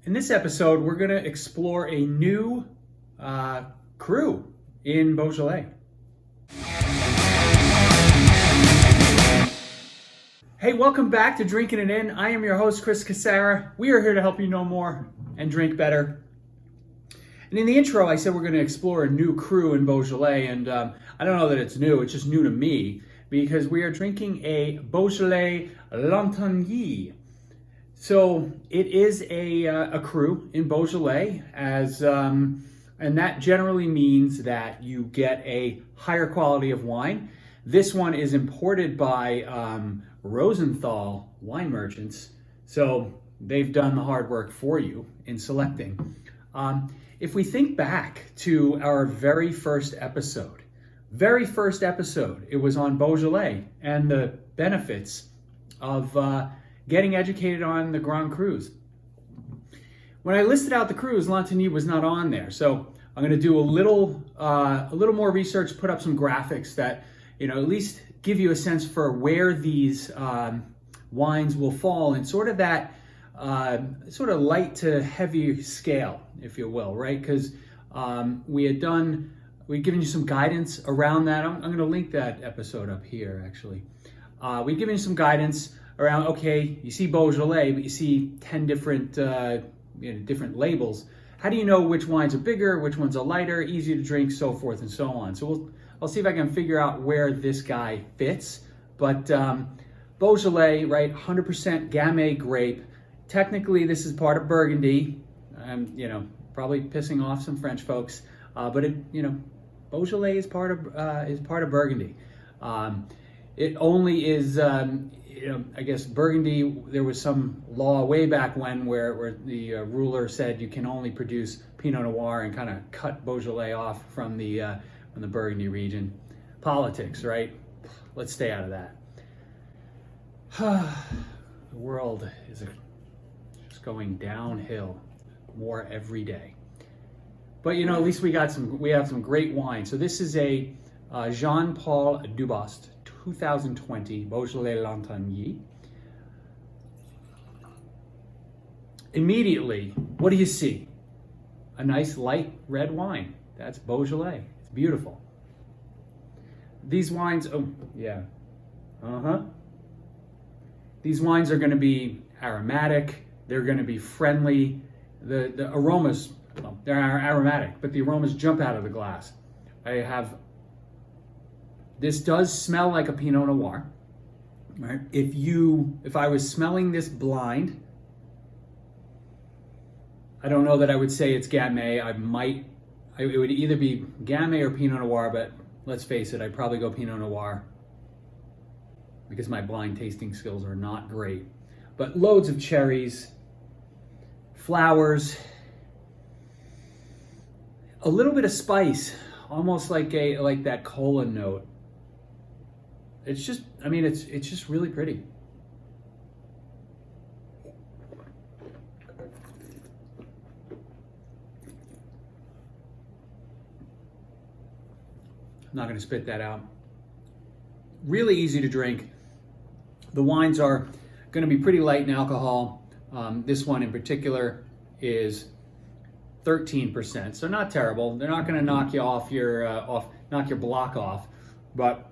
In this episode, we're going to explore a new cru in Beaujolais. Hey, welcome back to Drinking It In. I am your host, Chris Casara. We are here to help you know more and drink better. And in the intro, I said we're going to explore a new cru in Beaujolais, and I don't know that it's new, it's just new to me, because we are drinking a Beaujolais-Lantignie. So it is a cru in Beaujolais, and that generally means that you get a higher quality of wine. This one is imported by Rosenthal wine merchants, so they've done the hard work for you in selecting. If we think back to our very first episode, it was on Beaujolais and the benefits of getting educated on the Grand Crus. When I listed out the crus, Lantignie was not on there. So I'm going to do a little more research, put up some graphics that, at least give you a sense for where these wines will fall in sort of that sort of light to heavy scale, if you will, right? Because we'd given you some guidance around that. I'm going to link that episode up here, actually. We've given you some guidance around, okay, you see Beaujolais, but you see 10 different different labels. How do you know which wines are bigger, which ones are lighter, easier to drink, so forth and so on? So I'll see if I can figure out where this guy fits. But Beaujolais, right, 100% Gamay grape. Technically, this is part of Burgundy. I'm, probably pissing off some French folks, but Beaujolais is part of Burgundy. It only is, I guess Burgundy, there was some law way back when where the ruler said you can only produce Pinot Noir and kind of cut Beaujolais off from the Burgundy region. Politics, right? Let's stay out of that. The world is just going downhill more every day. But at least we have some great wine. So this is a Jean-Paul Dubost 2020 Beaujolais-Lantignie. Immediately, what do you see? A nice light red wine. That's Beaujolais. It's beautiful. These wines, These wines are going to be aromatic. They're going to be friendly. The aromas, they're aromatic, but the aromas jump out of the glass. This does smell like a Pinot Noir, right? If I was smelling this blind, I don't know that I would say it's Gamay. It would either be Gamay or Pinot Noir, but let's face it, I'd probably go Pinot Noir because my blind tasting skills are not great. But loads of cherries, flowers, a little bit of spice, almost like that cola note. It's just, it's just really pretty. I'm not going to spit that out. Really easy to drink. The wines are going to be pretty light in alcohol. This one in particular is 13%, so not terrible. They're not going to knock you off knock your block off, but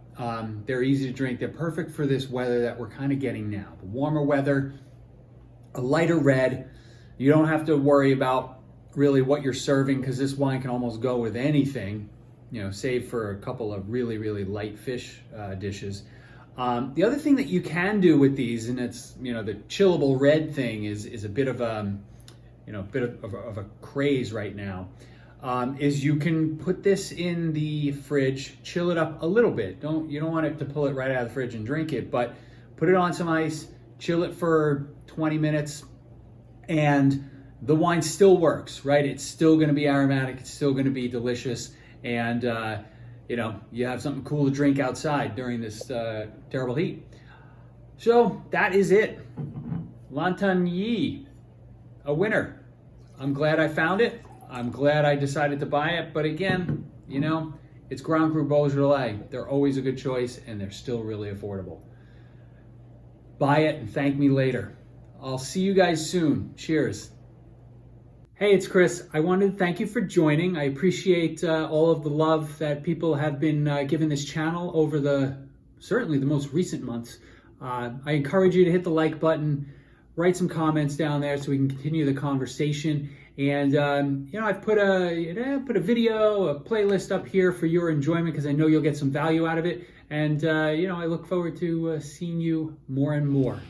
they're easy to drink. They're perfect for this weather that we're kind of getting now. The warmer weather, a lighter red. You don't have to worry about really what you're serving because this wine can almost go with anything, save for a couple of really, really light fish dishes. The other thing that you can do with these, and it's, the chillable red thing is a bit of a craze right now, is you can put this in the fridge, chill it up a little bit. You don't want it to pull it right out of the fridge and drink it, but put it on some ice, chill it for 20 minutes, and the wine still works, right? It's still going to be aromatic, it's still going to be delicious, and you have something cool to drink outside during this terrible heat. So that is it. Lantignie, a winner. I'm glad I found it. I'm glad I decided to buy it. But again, it's Grand Cru Beaujolais. They're always a good choice, and they're still really affordable. Buy it and thank me later. I'll see you guys soon. Cheers. Hey, it's Chris. I wanted to thank you for joining. I appreciate all of the love that people have been giving this channel over certainly the most recent months. I encourage you to hit the like button, write some comments down there so we can continue the conversation. And I've put a video, a playlist up here for your enjoyment because I know you'll get some value out of it. And I look forward to seeing you more and more.